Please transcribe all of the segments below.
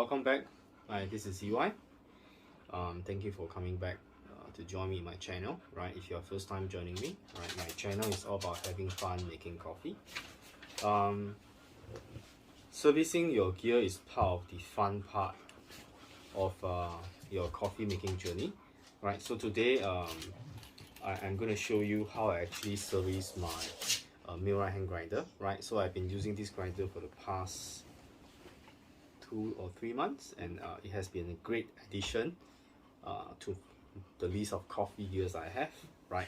welcome back. Hi, this is EY. Thank you for coming back to join me in my channel. Right, if you're first time joining me, right, my channel is all about having fun making coffee. Servicing your gear is part of the fun part of your coffee making journey. Right, so today I'm going to show you how I actually service my Millwright hand grinder. Right, so I've been using this grinder for the past 2 or 3 months, and it has been a great addition to the list of coffee gears I have. Right,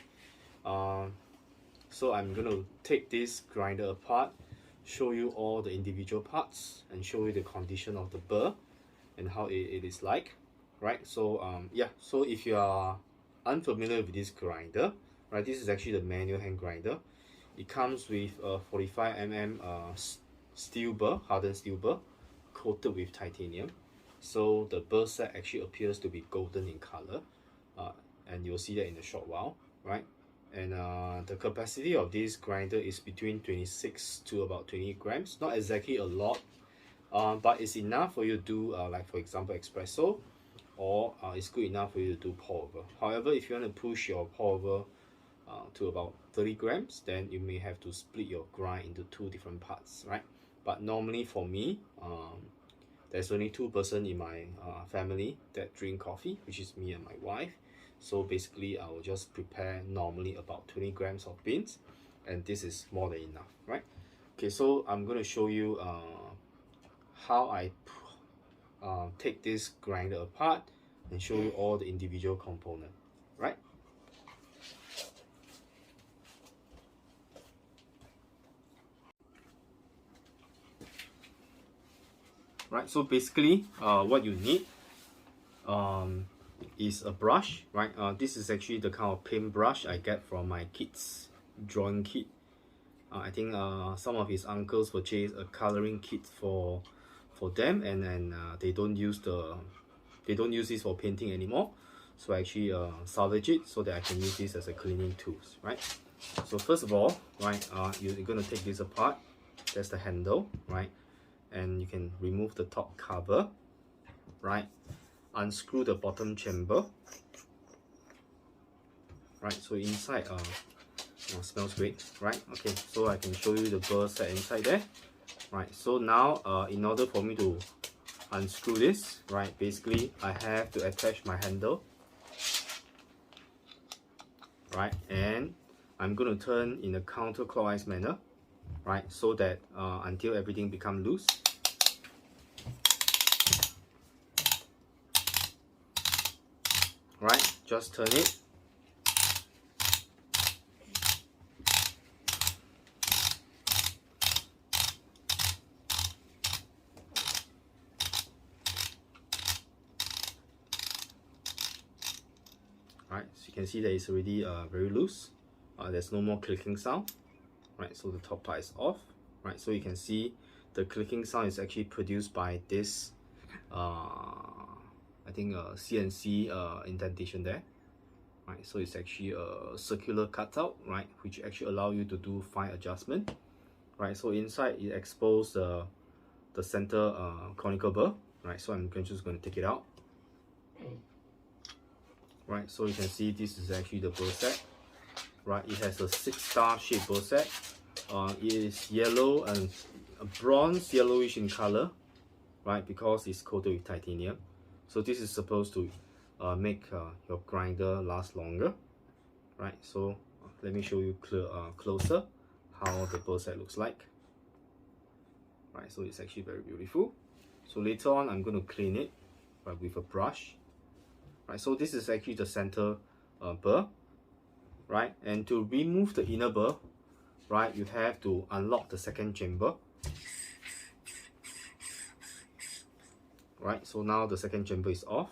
so I'm going to take this grinder apart, show you all the individual parts, and show you the condition of the burr and how it is like. Right, so yeah, so if you are unfamiliar with this grinder, right, this is actually the manual hand grinder. It comes with a 45 mm steel burr, hardened steel burr, coated with titanium. So the burr set actually appears to be golden in color, and you'll see that in a short while, right? And the capacity of this grinder is between 26 to about 28 grams. Not exactly a lot, but it's enough for you to do like, for example, espresso, or it's good enough for you to do pour over. However, if you want to push your pour over to about 30 grams, then you may have to split your grind into 2 different parts, right? But normally for me, there's only 2 persons in my family that drink coffee, which is me and my wife. So basically I will just prepare normally about 20 grams of beans, and this is more than enough, right? Okay, so I'm going to show you how I take this grinder apart and show you all the individual components, right? Right, so basically what you need is a brush, right? This is actually the kind of paint brush I get from my kids' drawing kit. I think some of his uncles purchased a coloring kit for them, and then they don't use this for painting anymore. So I actually salvage it so that I can use this as a cleaning tools, right? So first of all, right, you're gonna take this apart. That's the handle, right? And you can remove the top cover, right? Unscrew the bottom chamber, right? So inside smells great, right? Okay, so I can show you the burr set inside there, right? So now in order for me to unscrew this, right, basically I have to attach my handle, right? And I'm going to turn in a counterclockwise manner, right, so that until everything becomes loose. Right, just turn it. Right, so you can see that it's already very loose. There's no more clicking sound. Right, so the top part is off. Right, so you can see the clicking sound is actually produced by this I think CNC indentation there. Right, so it's actually a circular cutout, right, which actually allow you to do fine adjustment. Right, so inside it exposes the center conical burr. Right, so I'm just going to take it out. Right, so you can see this is actually the burr set. Right, it has a 6-star shaped burr set. It is yellow and bronze yellowish in color, right, because it's coated with titanium. So this is supposed to make your grinder last longer, right? So let me show you closer how the burr set looks like. Right, so it's actually very beautiful. So later on I'm going to clean it, right, with a brush. Right, so this is actually the center burr, right? And to remove the inner burr, right, you have to unlock the second chamber. Right, so now the second chamber is off,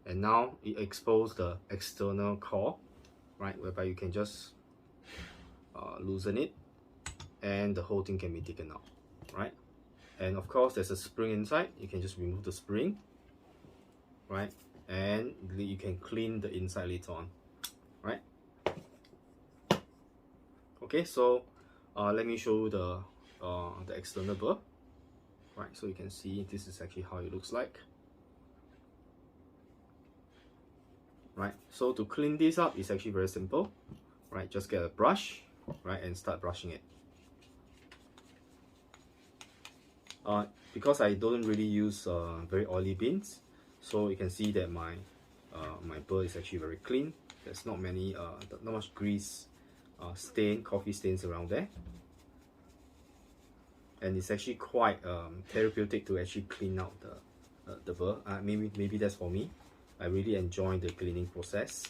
and now it exposes the external core, right, whereby you can just loosen it and the whole thing can be taken out, right? And of course there's a spring inside. You can just remove the spring, right, and you can clean the inside later on, right? Okay, so let me show you the external burr. Right, so you can see this is actually how it looks like. Right, so to clean this up is actually very simple. Right, just get a brush, right, and start brushing it. Because I don't really use very oily bins, so you can see that my my burr is actually very clean. There's not many not much grease, coffee stains around there, and it's actually quite therapeutic to actually clean out the burr. Maybe that's for me. I really enjoy the cleaning process.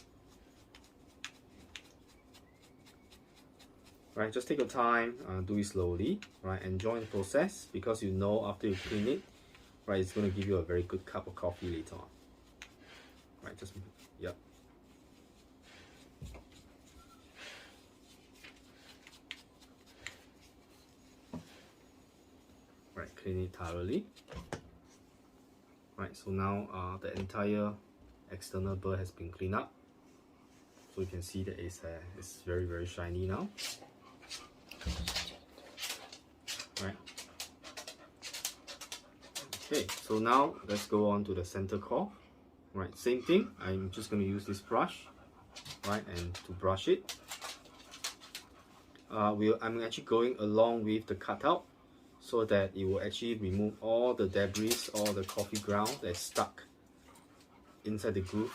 Right, just take your time, do it slowly, right? Enjoy the process, because you know after you clean it, right, it's going to give you a very good cup of coffee later on. Right, just, yep. Right, clean it thoroughly. Right, so now the entire external burr has been cleaned up. So you can see that it's very shiny now. Right. Okay, so now let's go on to the center core. Right, same thing. I'm just going to use this brush, right, and to brush it. I'm actually going along with the cutout, so that it will actually remove all the debris, all the coffee ground that's stuck inside the groove.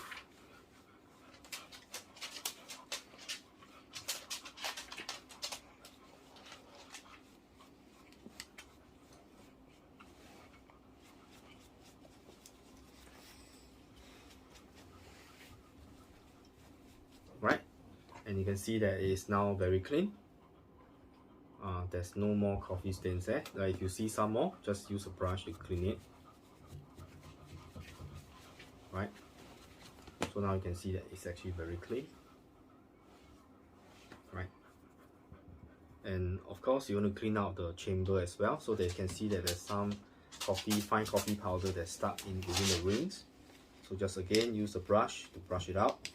Right, and you can see that it is now very clean. There's no more coffee stains there. If you see some more, just use a brush to clean it. Right, so now you can see that it's actually very clean. Right, and of course you want to clean out the chamber as well, so that you can see that there's some fine coffee powder that's stuck in within the rings. So just again use a brush to brush it out.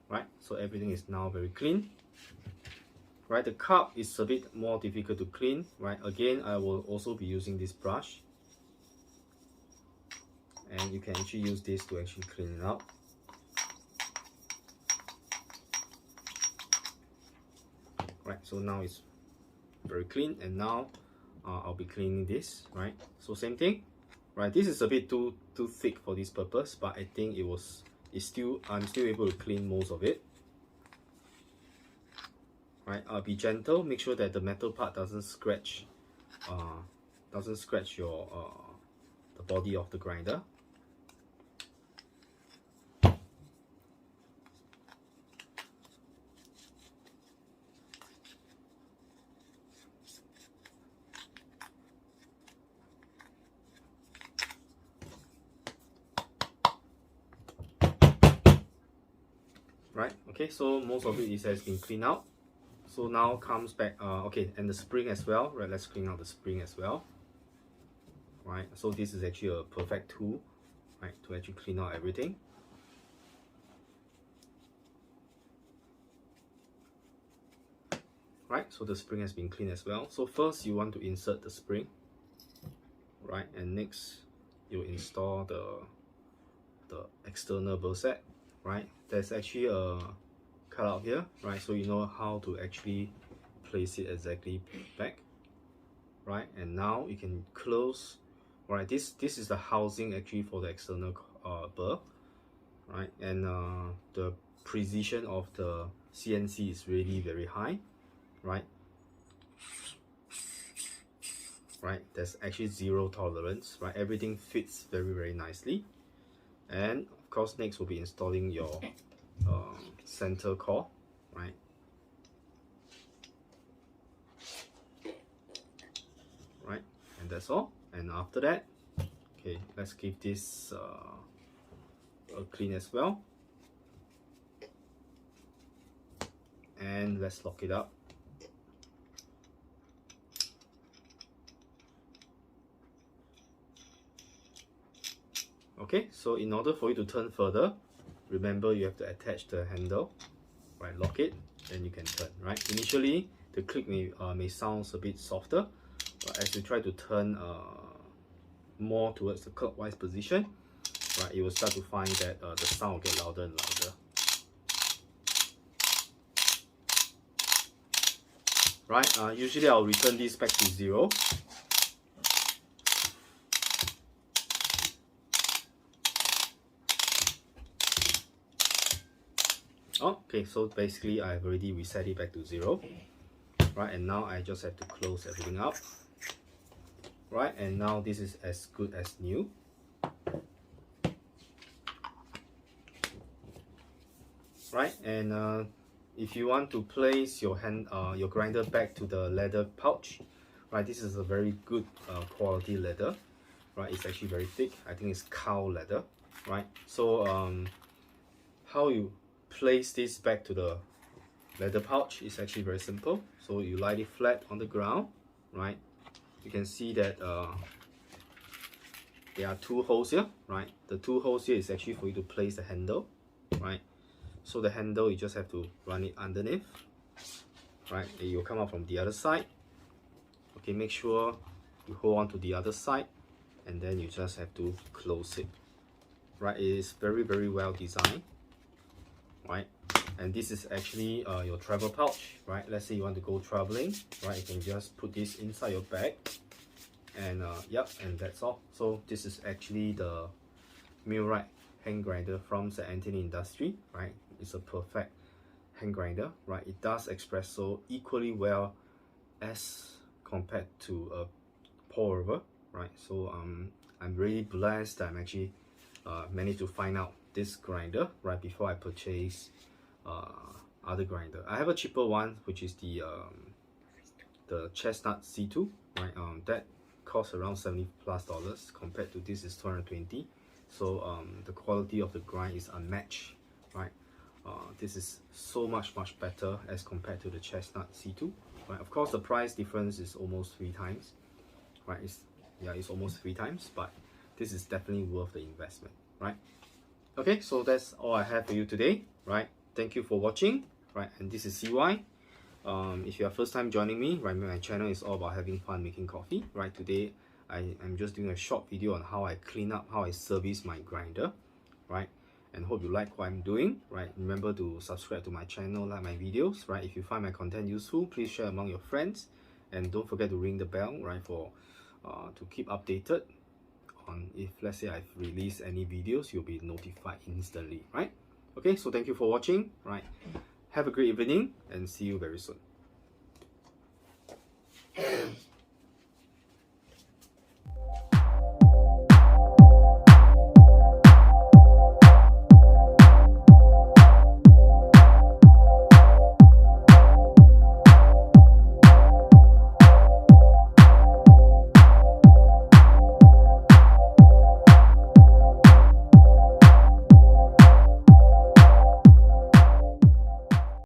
Right, so everything is now very clean. Right, the cup is a bit more difficult to clean. Right, again I will also be using this brush, and you can actually use this to actually clean it out. Right, so now it's very clean, and now I'll be cleaning this. Right, so same thing. Right, this is a bit too thick for this purpose, but I think I'm still able to clean most of it. Right, be gentle. Make sure that the metal part doesn't scratch your the body of the grinder. Right, okay, so most of it has been cleaned out. So now comes back, okay, and the spring as well. Right, let's clean out the spring as well. Right, so this is actually a perfect tool, right, to actually clean out everything. Right, so the spring has been cleaned as well. So first you want to insert the spring, right, and next you install the external burr set. Right, there's actually a cutout here, right, so you know how to actually place it exactly back. Right, and now you can close. Right, this is the housing actually for the external burr. Right, and the precision of the CNC is really very high. Right, there's actually zero tolerance. Right, everything fits very nicely. And of course next will be installing your center core. Right, and that's all. And after that, okay, let's give this a clean as well, and let's lock it up. Okay, so in order for you to turn further, remember you have to attach the handle. Right, lock it, then you can turn, right? Initially the click may sound a bit softer, but as you try to turn more towards the clockwise position, right, you will start to find that the sound will get louder and louder. Right, usually I'll return this back to 0. Okay, so basically I've already reset it back to 0. Right, and now I just have to close everything up. Right, and now this is as good as new. Right, and if you want to place your grinder back to the leather pouch, right, this is a very good quality leather. Right, it's actually very thick. I think it's cow leather. Right, so how you place this back to the leather pouch is actually very simple. So you lie it flat on the ground, right? You can see that there are 2 holes here, right? The 2 holes here is actually for you to place the handle, right? So the handle, you just have to run it underneath, right? It will come out from the other side. Okay, make sure you hold on to the other side, and then you just have to close it, right? It is very, very well designed, right? And this is actually your travel pouch, right? Let's say you want to go traveling, right? You can just put this inside your bag, and yep, and that's all. So this is actually the Millwright hand grinder from the Anthony Industry, right? It's a perfect hand grinder, right? It does espresso equally well as compared to a pour over, right? So I'm really blessed that I'm actually managed to find out this grinder right before I purchase other grinder. I have a cheaper one, which is the Chestnut C2, right? That costs around $70+ compared to this is $220. So the quality of the grind is unmatched, right? This is so much better as compared to the Chestnut C2, right? Of course, the price difference is almost 3 times, right? It's almost 3 times, but this is definitely worth the investment, right? Okay, so that's all I have for you today, right? Thank you for watching, right? And this is CY. If you are first time joining me, right, my channel is all about having fun making coffee, right? Today I'm just doing a short video on how I clean up, how I service my grinder, right? And hope you like what I'm doing, right? Remember to subscribe to my channel, like my videos, right? If you find my content useful, please share among your friends, and don't forget to ring the bell, right, for to keep updated on if let's say I've released any videos, you'll be notified instantly, right? Okay, so thank you for watching, right? Have a great evening and see you very soon.